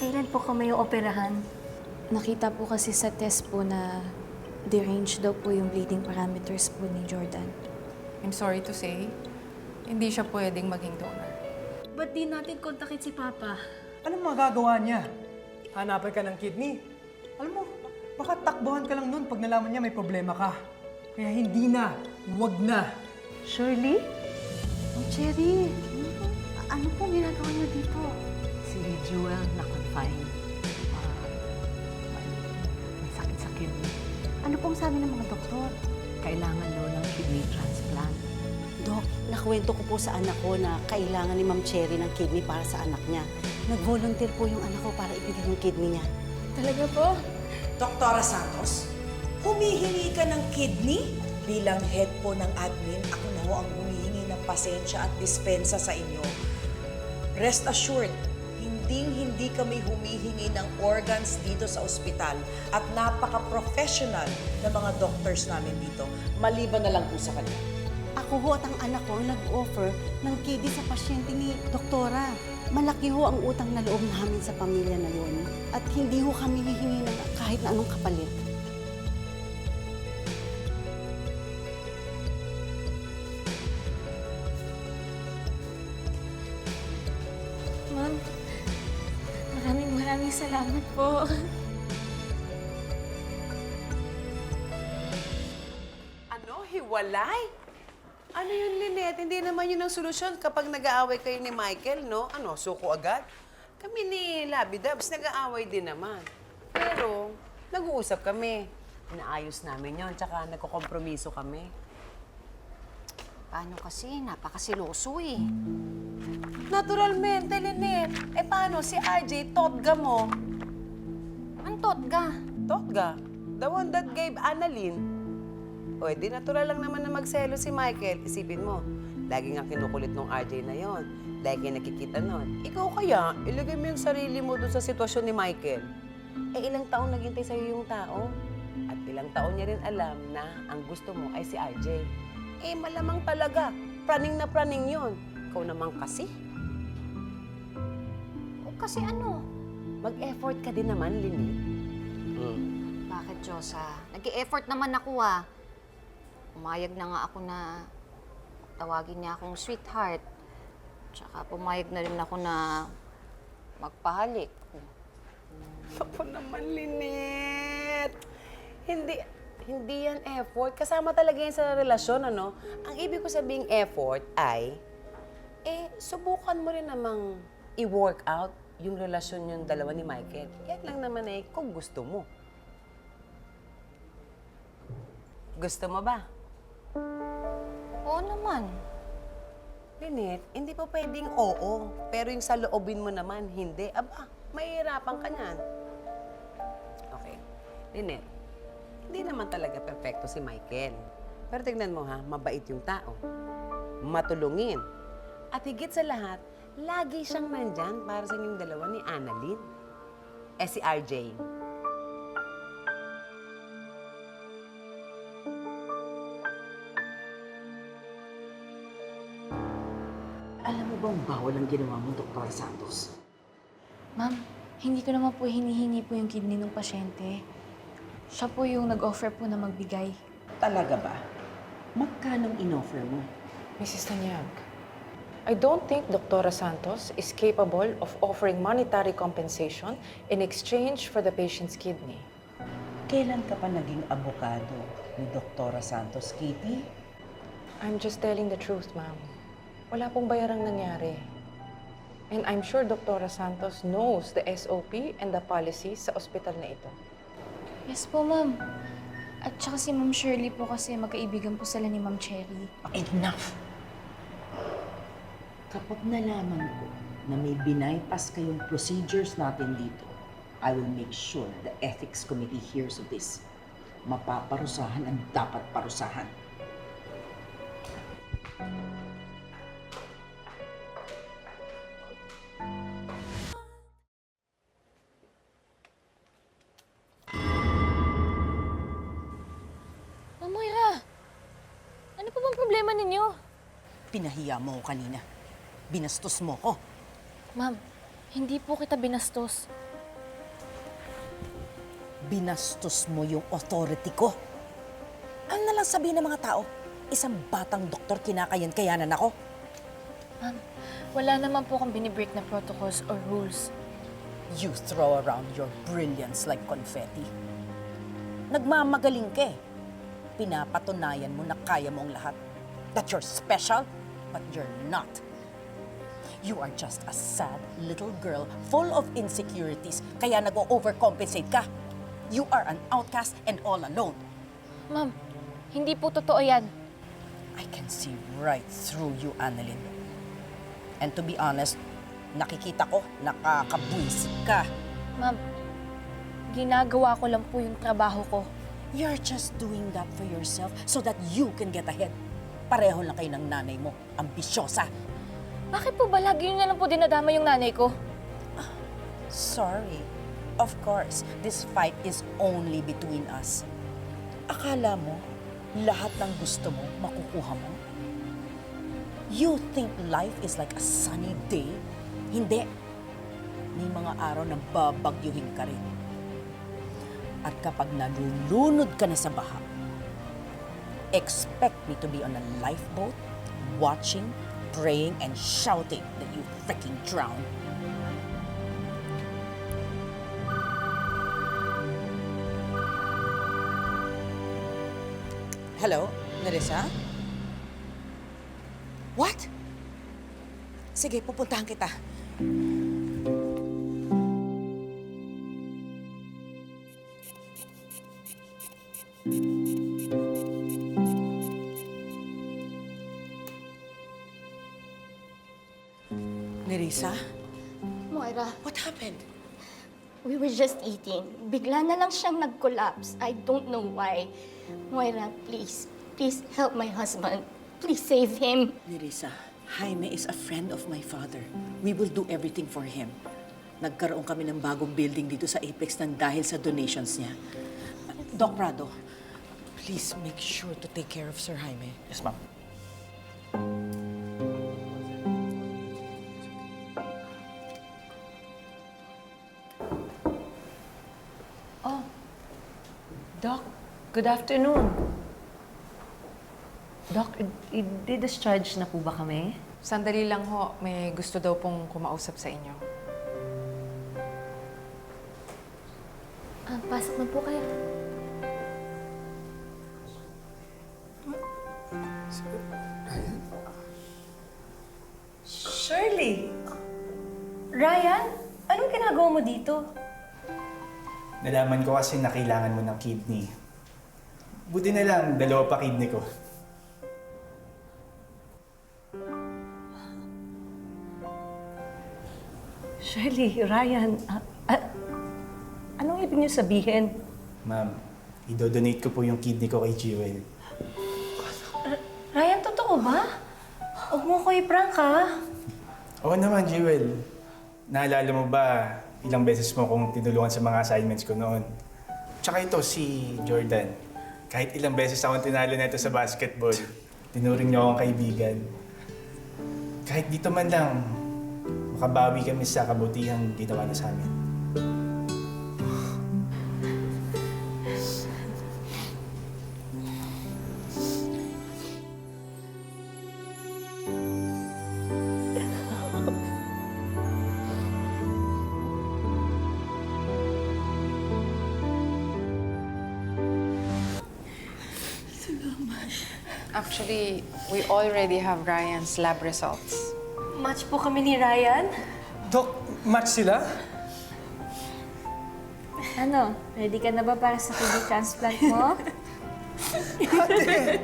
Kailan po kami yung operahan? Nakita po kasi sa test po na deranged daw po yung bleeding parameters po ni Jordan. I'm sorry to say, hindi siya pwedeng maging donor. Ba't di natin kontakin si Papa? Anong magagawa niya? Hanapan ka ng kidney. Alam mo, baka takbuhan ka lang nun pag nalaman niya may problema ka. Kaya hindi na, huwag na. Shirley? Oh, Cherry, ano pong ginagawa niyo dito? Si Jewel na-confine. May sakit sa kidney. Ano pong sabi ng mga doktor? Kailangan daw ng kidney transplant. Dok, nakwento ko po sa anak ko na kailangan ni Ma'am Cherry ng kidney para sa anak niya. Nag-volunteer po yung anak ko para ibigay yung kidney niya. Talaga po? Doktora Santos, humihingi ka ng kidney? Bilang head po ng admin, ako na ho ang humihingi ng pasensya at dispensa sa inyo. Rest assured, hindi kami humihingi ng organs dito sa ospital at napaka-professional na mga doctors namin dito, maliban na lang po sa kanya. Ako ho at ang anak ko ang nag-offer ng kidney sa pasyente ni Doktora. Malaki ho ang utang na loob namin sa pamilya na yun. At hindi ho kami hihingi ng kahit na anong kapalit. Ma'am, maraming salamat po. Ano? Hiwalay? Ano yun, Lynette? Hindi naman yun ang solusyon kapag nag-aaway kayo ni Michael, no? Ano, suko agad? Kami ni Labby Dubs, nag-aaway din naman. Pero, nag-uusap kami. Inaayos namin yon, tsaka nagkokompromiso kami. Paano kasi? Napakasiloso eh. Naturalmente, Lynette. Eh, paano si RJ, totga mo? Ang totga. Totga? The one that gave Annalyn. O, di natural lang naman na magselo si Michael. Isipin mo, lagi nga kinukulit nung RJ na yon. Lagi kayo nakikita nun. Ikaw kaya, ilagay mo yung sarili mo dun sa sitwasyon ni Michael. Eh, ilang taon naghintay sa'yo yung tao? At ilang taon niya rin alam na ang gusto mo ay si RJ. Eh, malamang talaga. Praning na praning yon. Ikaw naman kasi. O kasi ano? Mag-effort ka din naman, Lini. Bakit, Diyosa? Nag-i-effort naman ako ah. Pumayag na nga ako na tawagin niya akong sweetheart. Tsaka pumayag na rin ako na magpahalik. Ako naman, Lynette. Hindi yan effort. Kasama talaga yan sa relasyon, ano? Ang ibig ko sabihing effort ay, subukan mo rin namang i-work out yung relasyon yung dalawa ni Michael. Yan lang naman kung gusto mo. Gusto mo ba? Oo naman. Lynette, hindi pa pwedeng oo, pero yung sa loobin mo naman, hindi. Aba, mahihirapan ka niyan. Okay. Lynette, hindi naman talaga perfecto si Michael. Pero tignan mo ha, mabait yung tao. Matulungin. At higit sa lahat, lagi siyang nandyan para sa inyong dalawa ni Annalyn. Si RJ. Alam mo bang bawal ang ginawa mo, Dr. Santos? Ma'am, hindi ko naman po hinihingi po yung kidney ng pasyente. Siya po yung nag-offer po na magbigay. Talaga ba? Magkanong in-offer mo? Mrs. Tanyag, I don't think Dr. Santos is capable of offering monetary compensation in exchange for the patient's kidney. Kailan ka pa naging abogado ni Dr. Santos, Katie? I'm just telling the truth, ma'am. Wala pong bayarang nangyari. And I'm sure Dr. Santos knows the SOP and the policies sa ospital na ito. Yes po, ma'am. At saka si Ma'am Shirley po kasi magkaibigan po sila ni Ma'am Cherry. Enough! Kapag nalaman ko na may binaypas kayong procedures natin dito, I will make sure the ethics committee hears of this. Mapaparusahan ang dapat parusahan. Ma'am Moira, ano po bang problema ninyo? Pinahiya mo ko kanina. Binastos mo ko. Ma'am, hindi po kita binastos. Binastos mo yung authority ko. Ano na lang sabihin ng mga tao? Isang batang doktor kinakayan-kayanan ako? Ma'am, wala naman po akong binibreak na protocols or rules. You throw around your brilliance like confetti. Nagmamagaling ka eh. Pinapatunayan mo na kaya mo ang lahat. That you're special, but you're not. You are just a sad little girl full of insecurities, kaya nag-overcompensate ka. You are an outcast and all alone. Ma'am, hindi po totoo yan. I can see right through you, Annalyn. And to be honest, nakikita ko, nakakabwisit ka. Ma'am, ginagawa ko lang po yung trabaho ko. You're just doing that for yourself so that you can get ahead. Pareho lang kayo ng nanay mo, ambisyosa. Bakit po ba lagi nyo na lang po dinadama yung nanay ko? Sorry. Of course, this fight is only between us. Akala mo, lahat ng gusto mo, makukuha mo? You think life is like a sunny day? Hindi. May mga araw na babagyuhin ka rin. At kapag nalulunod ka na sa baha, expect me to be on a lifeboat, watching, praying, and shouting that you freaking drown. Hello, Nerissa? What? Sige, pupuntahan kita. Nerissa, Moira, what happened? we were just eating. Bigla na lang siyang nag-collapse. I don't know why. Moira, please. Please help my husband. Please save him. Nerissa, Jaime is a friend of my father. We will do everything for him. Nagkaroon kami ng bagong building dito sa Apex nang dahil sa donations niya. Doc Prado, please make sure to take care of Sir Jaime. Yes, ma'am. Doc, good afternoon. Doc, i-discharge na po ba kami? Sandali lang ho, may gusto daw pong kumausap sa inyo. Pasok na po kayo. Shirley! Ryan, anong ginagawa mo dito? Nalaman ko kasi na kailangan mo ng kidney. Buti na lang, 2 pa kidney ko. Shirley, Ryan, anong ibig niyo sabihin? Ma'am, idodonate ko po yung kidney ko kay Jewel. Ryan, totoo ba? Huwag mo ko i-prank, ha? Oo naman, Jewel. Naalala mo ba ilang beses mo kong tinulungan sa mga assignments ko noon? Tsaka ito, si Jordan. Kahit ilang beses akong tinalo na ito sa basketball, tinuring niyo akong kaibigan. Kahit dito man lang, makabawi kami sa kabutihang ginawa niya sa amin. Actually, we already have Ryan's lab results. Match po kami ni Ryan. Doc, match sila? Ano, ready ka na ba para sa kidney transplant mo? Ate!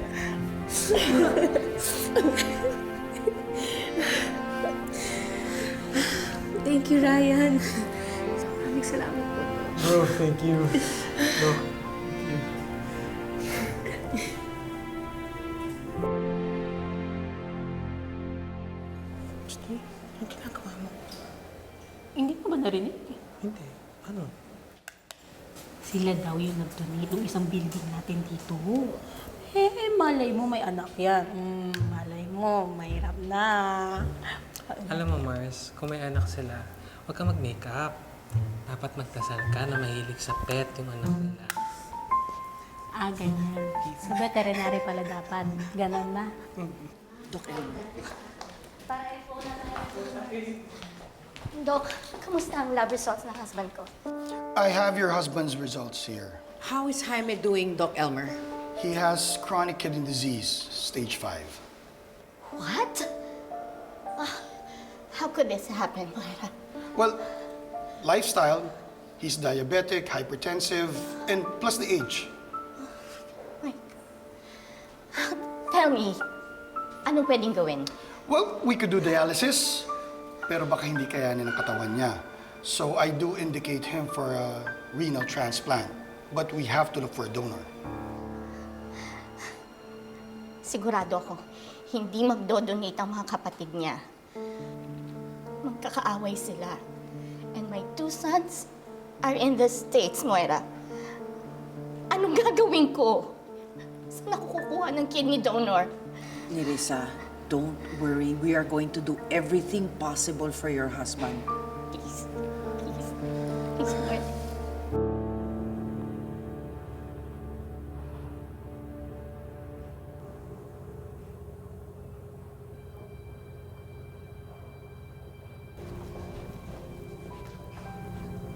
Thank you, Ryan. Maraming salamat po. Bro, thank you. Bro. Hindi mo ba narinig? Hindi. Ano? Sila daw yung nag-donate ng isang building natin dito. Eh, malay mo may anak yan. Malay mo, mahirap na. Alam mo, Mars, kung may anak sila, huwag ka mag-makeup. dapat magdasal ka na mahilig sa pet yung anak nila. Ganyan. Sa veterinary pala dapat. Ganon na. Dok, kamusta ang lab results ng husband ko? I have your husband's results here. How is Jaime doing, Doc Elmer? He has chronic kidney disease, stage 5. What? How could this happen, Moira? Well, lifestyle, he's diabetic, hypertensive, and plus the age. Tell me, anong pwedeng gawin? Well, we could do dialysis, pero baka hindi kayanin ng katawan niya. So I do indicate him for a renal transplant, but we have to look for a donor. Sigurado ako, hindi magdodonate ang mga kapatid niya. Magkakaaway sila. And my 2 sons are in the States, Moira. Anong gagawin ko? Saan ako kukuha ng kidney donor? Nerissa, don't worry. We are going to do everything possible for your husband. Please, please, please, Lord.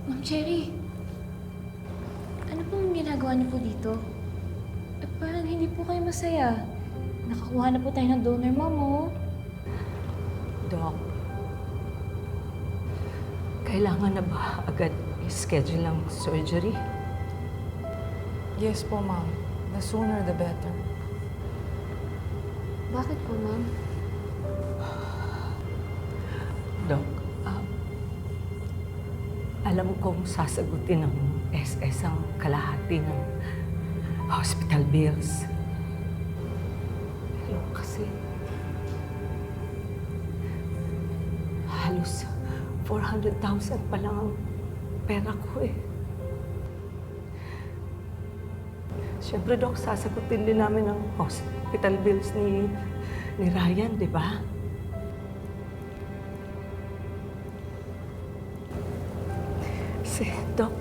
Ma'am Cherry, ano pong ginagawa niyo po dito? Parang hindi po kayo masaya. Nakakuha na po tayo ng donor, Ma'am, oh. Doc, kailangan na ba agad i-schedule ang surgery? Yes po, ma'am. The sooner the better. Bakit po, Ma'am? Doc, alam kong sasagutin ng SS ang kalahati ng hospital bills. Pero kasi halos 400,000 pa lang ang pera ko eh. Siyempre, Doc, sasagutin din namin ang hospital bills ni Ryan, di ba? Kasi, Doc,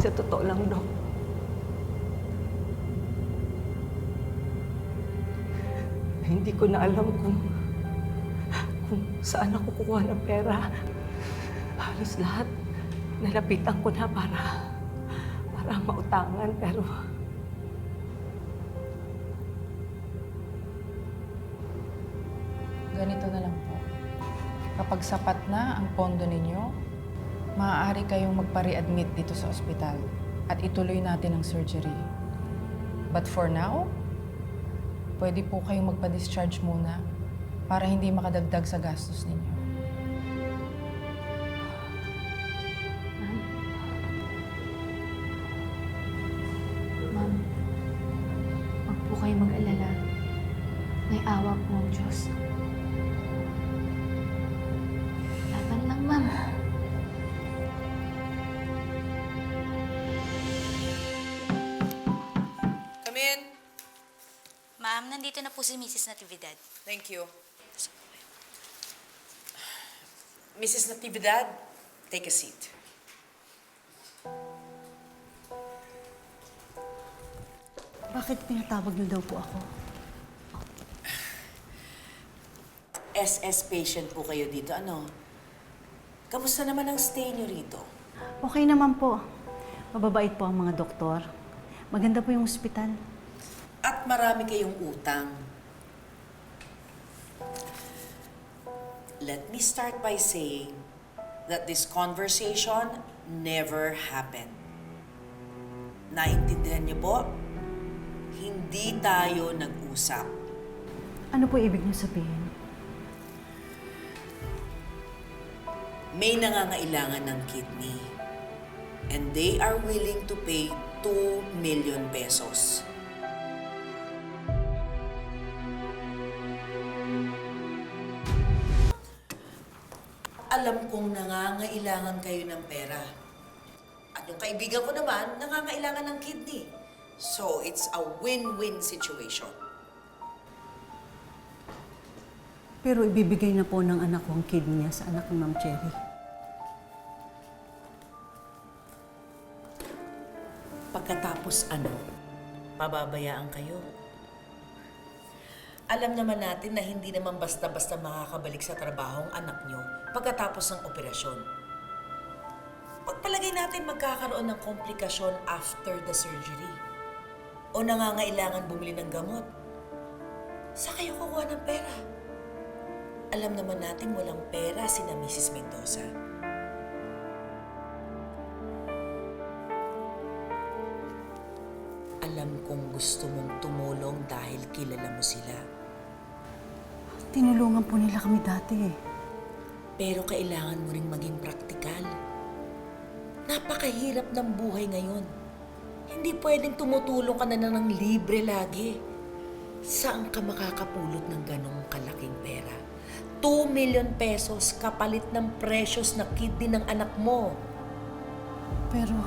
sa totoo lang, Doc, hindi ko na alam kung saan ako kukuha ng pera. Halos lahat nalapitan ko na para mautangan, pero Ganito na lang po. Kapag sapat na ang pondo ninyo, maaari kayong magpa-readmit dito sa ospital at ituloy natin ang surgery. But for now, pwede po kayong magpa-discharge muna para hindi makadagdag sa gastos ninyo. Ma'am, huwag po kayo mag-alala. May awa po ang Diyos. Laban lang, Ma'am. Come in. Ma'am, nandito na po si Mrs. Natividad. Thank you. Mrs. Natividad, take a seat. Bakit pinatawag niyo daw po ako? SS patient po kayo dito, ano? Kamusta naman ang stay niyo rito? Okay naman po. Mababait po ang mga doktor. Maganda po yung ospital. At marami kayong utang. Let me start by saying that this conversation never happened. Naintindihan niyo po? Hindi tayo nag-usap. Ano po ibig niyo sabihin? May nangangailangan ng kidney. And they are willing to pay 2 million pesos. Alam kong nangangailangan kayo ng pera. At yung kaibigan ko naman, nangangailangan ng kidney. So, it's a win-win situation. Pero ibibigay na po ng anak ko ang kidney niya sa anak ng Ma'am Cherry. Tapos ano? Pababayaan kayo? Alam naman natin na hindi naman basta-basta makakabalik sa trabaho ang anak nyo pagkatapos ng operasyon. Pagpalagay natin magkakaroon ng komplikasyon after the surgery o nangangailangan bumili ng gamot. Saan kayo kukuha ng pera? Alam naman natin walang pera sina Mrs. Mendoza. Alam kong gusto mong tumulong dahil kilala mo sila. Tinulungan po nila kami dati eh. Pero kailangan mo ring maging praktikal. Napakahirap ng buhay ngayon. Hindi pwedeng tumutulong ka na ng libre lagi. Saan ka makakapulot ng ganong kalaking pera? 2 million pesos kapalit ng precious na kidney ng anak mo. Pero...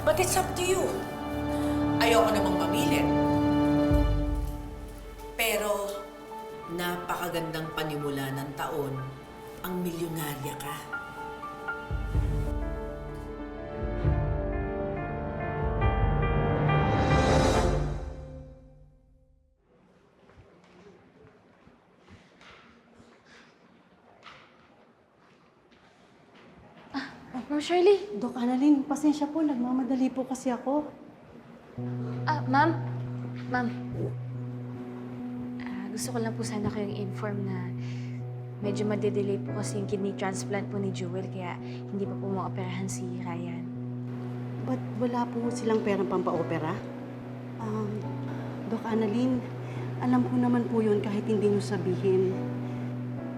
But it's up to you. Ayoko namang mamilit. Pero napakagandang panimula ng taon ang milyonarya ka. Ma'am Shirley. Doc Annalyn, pasensya po. Nagmamadali po kasi ako. Ma'am. Ma'am. Gusto ko lang po sana kayong inform na medyo madedelay po kasi yung kidney transplant po ni Jewel kaya hindi pa po maoperahan si Ryan. Ba't wala po silang perang pampa-opera? Doc Annalyn, alam ko naman po yun kahit hindi nyo sabihin.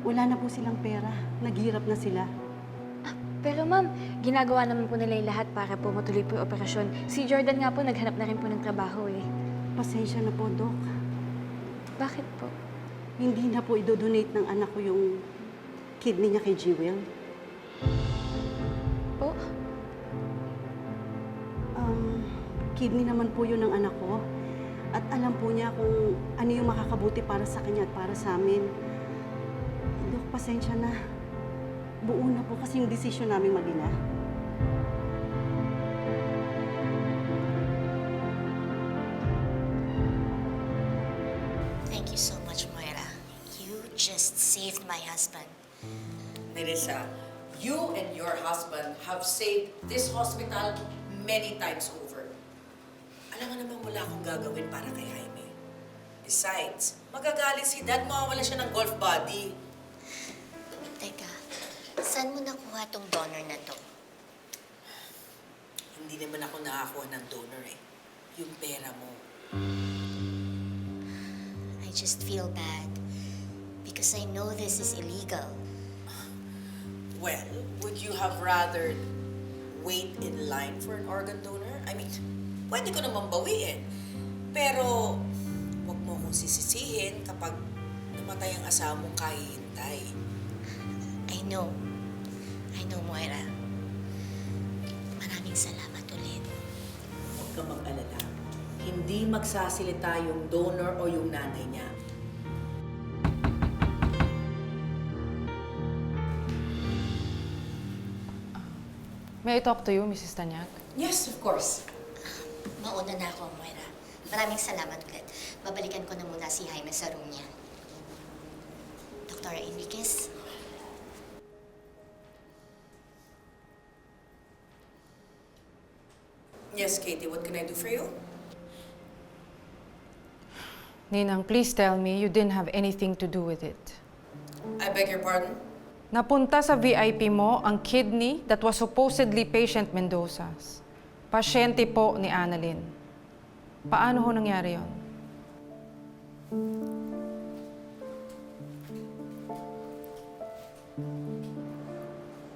Wala na po silang pera. Naghirap na sila. Pero ma'am, ginagawa naman po nila yung lahat para po matuloy po yung operasyon. Si Jordan nga po, naghanap na rin po ng trabaho eh. Pasensya na po, Doc. Bakit po? Hindi na po idodonate ng anak ko yung kidney niya kay Jewel. Po? Kidney naman po yun ng anak ko. At alam po niya kung ano yung makakabuti para sa kanya at para sa amin. Doc, pasensya na. Buo na po kasi yung desisyon namin mag-ina. Thank you so much, Moira. You just saved my husband. Nerissa, you and your husband have saved this hospital many times over. Alam nga naman wala akong gagawin para kay Jaime. Besides, magagalit si Dad, mawawala siya ng golf body. Teka, saan mo nakuha tong donor na to? Hindi naman ako nakakuha ng donor eh. Yung pera mo. I just feel bad because I know this is illegal. Well, would you have rather wait in line for an organ donor? I mean, pwede ko naman bawiin. Pero, huwag mo akong sisisihin kapag namatay ang asawa mong kahihintay. I know, Moira. Maraming salamat ulit. Huwag ka mag-alala. Hindi magsasalita yung donor o yung nanay niya. May I talk to you, Mrs. Tanyac? Yes, of course. Mauna na ako, Moira. Maraming salamat ulit. Babalikan ko na muna si Jaime sa room niya. Dr. Enriquez? Yes, Katie, what can I do for you? Ninang, please tell me you didn't have anything to do with it. I beg your pardon? Napunta sa VIP mo ang kidney that was supposedly patient Mendoza's. Pasyente po ni Annalyn. Paano ho nangyari yon?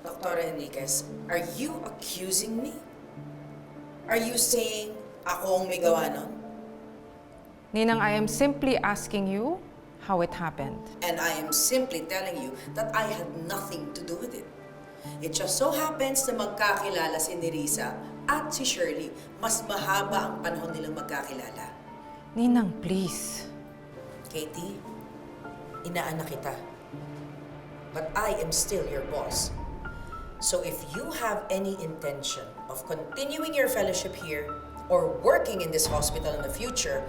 Dr. Enriquez, are you accusing me? Are you saying ako ang may gawa nun? Ninang, I am simply asking you how it happened. And I am simply telling you that I had nothing to do with it. It just so happens na magkakilala si Nerissa at si Shirley. Mas mahaba ang panahon nilang magkakilala. Ninang, please. Katie, inaanak kita. But I am still your boss. So if you have any intention of continuing your fellowship here or working in this hospital in the future,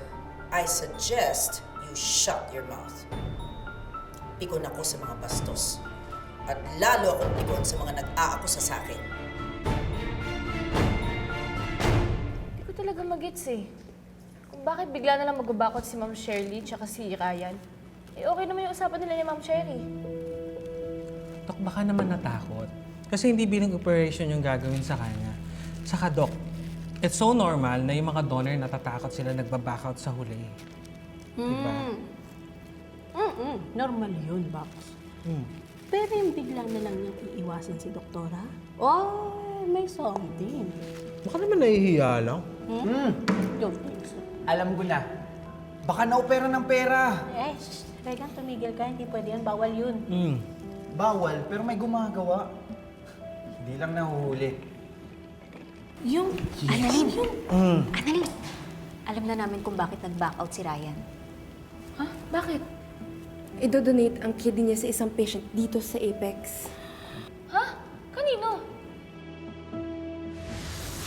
I suggest you shut your mouth. Pikon ako sa mga bastos. At lalo akong pikon sa mga nag-aakusa sa akin. Hindi ko talaga magets eh. Kung bakit bigla na lang magbabakot si Ma'am Shirley tsaka si Ryan. Eh okay naman yung usapan nila ni Ma'am Sherry. Dok, baka naman natakot. Kasi hindi bilang operation yung gagawin sa kanya. Saka, Dok, it's so normal na yung mga donor natatakot sila nagbaback out sa huli. Diba? Normal yun, Box. Hmm. Pero yung biglang na lang niyang iiwasan si Doktora, oh, may something. Baka naman nahihiya lang. Don't think so. Alam ko na. Baka naopera ng pera. Eh, Regan, tumigil ka. Hindi pwede yan. Bawal yun. Bawal, pero may gumagawa. Hindi lang nahuhuli. Yung, Annalyn, alam na namin kung bakit nag-back out si Ryan. Ha? Bakit? Idodonate ang kidney niya sa isang patient dito sa Apex. Ha? Kanino?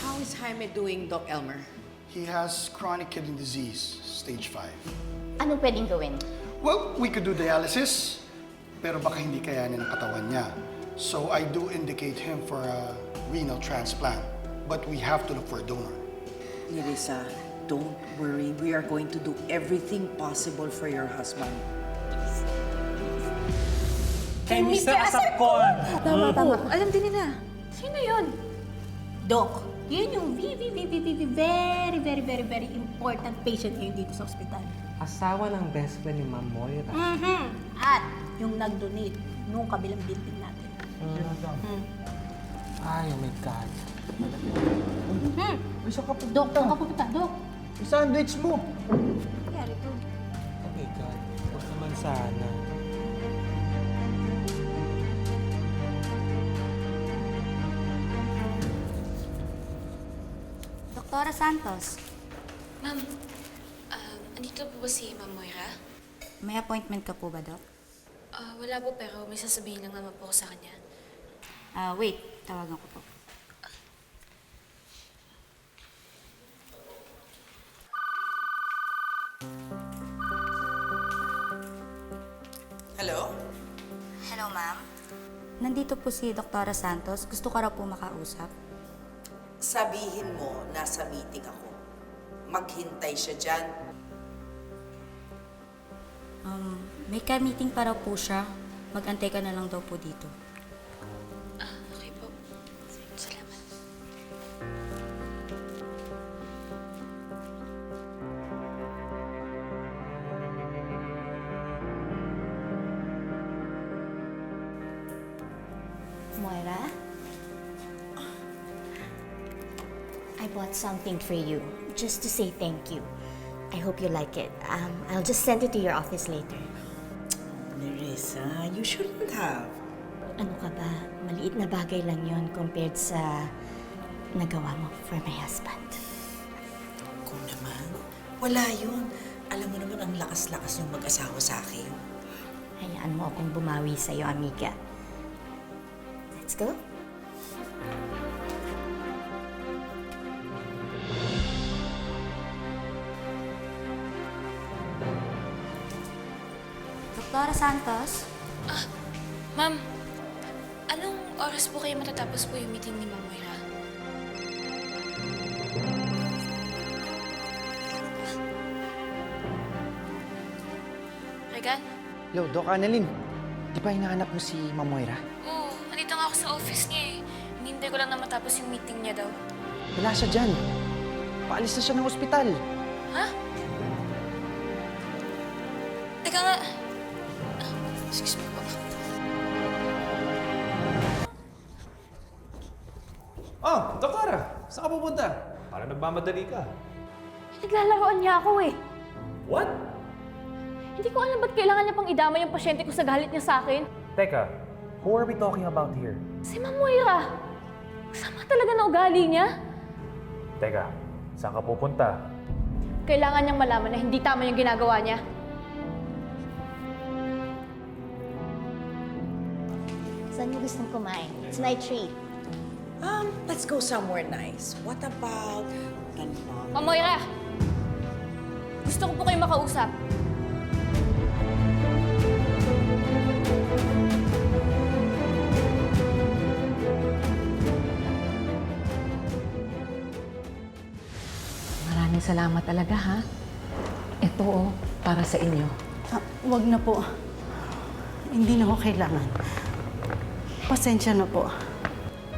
How is Jaime doing, Doc Elmer? He has chronic kidney disease, stage 5. Anong pwedeng gawin? Well, we could do dialysis, pero baka hindi kayanin ng katawan niya. So I do indicate him for a renal transplant, but we have to look for a donor. Nerissa, don't worry. We are going to do everything possible for your husband. Kay Mr. Asapcon! Tama. Alam din nila. Sino yun? Doc, yun yung very important patient ngayon dito sa ospital. Asawa ng best friend ni Ma'am Moira. At yung nag-donate nung kabilang building natin. Ay, oh my God. Isa ka po. Doc, saan ka pupunta? Doc? Sandwich mo. Nangyari to. Oh my God. Huwag naman sana. Doktora Santos, Ma'am, andito po ba si Ma'am Moira? may appointment ka po ba, Doc? Wala po pero may sasabihin lang naman po ako sa kanya. Wait, tawagan ko po. Hello? Hello, ma'am. Nandito po si Doktora Santos. Gusto ko raw po makausap. Sabihin mo, nasa meeting ako. Maghintay siya dyan. May ka-meeting pa raw po siya. Mag-antay ka na lang daw po dito. Okay po. Salamat. Moira? I bought something for you, just to say thank you. I hope you like it. I'll just send it to your office later. Nerissa, you shouldn't have. Ano ka ba? Maliit na bagay lang yon compared sa nagawa mo for my husband. Kung naman, wala yun. Alam mo naman ang lakas-lakas yung mag-asawa sa akin. Hayaan mo akong bumawi sa'yo, amiga. Let's go. Doktora Santos? Ma'am, anong oras po kayo matatapos po yung meeting ni Ma'am Moira? Regan? Hello, Doc Annalyn. Di ba hinahanap mo si Ma'am Moira? Oo, nandito nga ako sa office niya eh. Hinihintay ko lang na matapos yung meeting niya daw. Wala siya dyan. Paalis na siya ng ospital. Ha? Teka nga. Excuse me po. Oh, Doktora! Saan ka pupunta? Parang nagmamadali ka. Naglalaroan niya ako eh. What? Hindi ko alam ba't kailangan niya pang idama yung pasyente ko sa galit niya sa akin. Teka, who are we talking about here? Si Ma'am Moira. Sama talaga na ugali niya. Teka, saan ka pupunta? Kailangan niyang malaman na hindi tama yung ginagawa niya. Saan niyo gustong kumain? It's my treat. Let's go somewhere nice. What about ganito. Ma'am Moira! Gusto ko po kayo makausap. Maraming salamat talaga, ha? Ito, para sa inyo. Wag na po. Hindi na ho kailangan. Pasensya na po.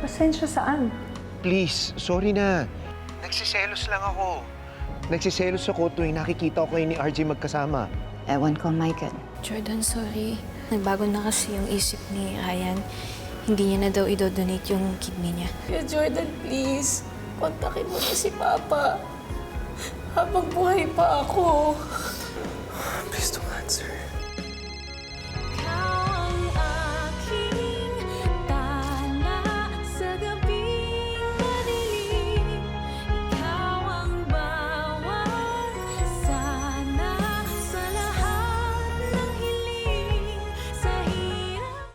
Pasensya saan? Please, sorry na. Nagsiselos lang ako. Nagsiselos ako tuwing nakikita ko kayo ni RJ magkasama. Ewan ko, Michael. Jordan, sorry. Nagbago na kasi yung isip ni Ryan. Hindi niya na daw idodonate yung kidney niya. Kaya Jordan, please, kontakin mo na si Papa. Habang buhay pa ako. Please don't answer.